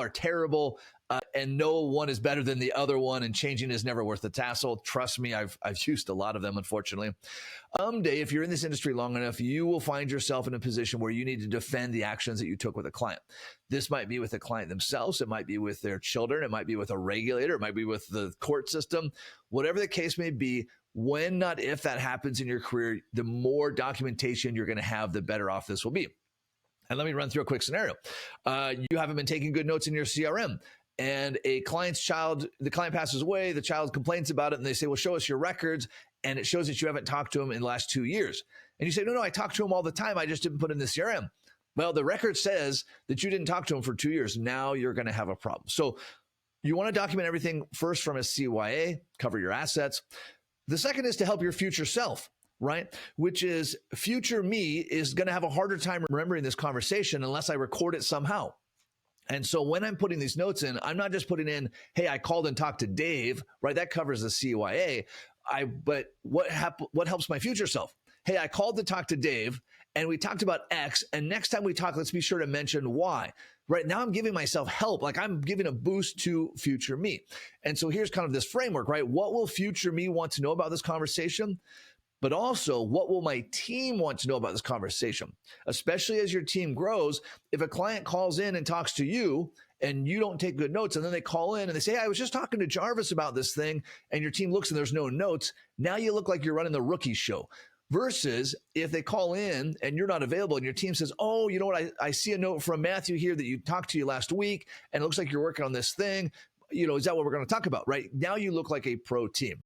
are terrible. And no one is better than the other one, and changing is never worth the tassel. Trust me, I've used a lot of them, unfortunately. Someday, if you're in this industry long enough, you will find yourself in a position where you need to defend the actions that you took with a client. This might be with the client themselves. It might be with their children. It might be with a regulator. It might be with the court system. Whatever the case may be, when, not if, that happens in your career, the more documentation you're going to have, the better off this will be. And let me run through a quick scenario. You haven't been taking good notes in your CRM. And a client's child, the client passes away, the child complains about it, and they say, well, show us your records. And it shows that you haven't talked to him in the last 2 years. And you say, no, I talked to him all the time. I just didn't put in the CRM. Well, the record says that you didn't talk to him for 2 years. Now you're going to have a problem. So you want to document everything first from a CYA, cover your assets. The second is to help your future self, right? Which is future me is going to have a harder time remembering this conversation unless I record it somehow. And so when I'm putting these notes in, I'm not just putting in, hey, I called and talked to Dave, right? That covers the CYA. But what helps my future self? Hey, I called to talk to Dave and we talked about X. And next time we talk, let's be sure to mention Y. Right now I'm giving myself help. Like I'm giving a boost to future me. And so here's kind of this framework, right? What will future me want to know about this conversation? But also, what will my team want to know about this conversation? Especially as your team grows, if a client calls in and talks to you and you don't take good notes, and then they call in and they say, hey, I was just talking to Jarvis about this thing, and your team looks and there's no notes, now you look like you're running the rookie show. Versus if they call in and you're not available and your team says, oh, you know what, I see a note from Matthew here that you talked to you last week, and it looks like you're working on this thing. Is that what we're going to talk about, right? Now you look like a pro team.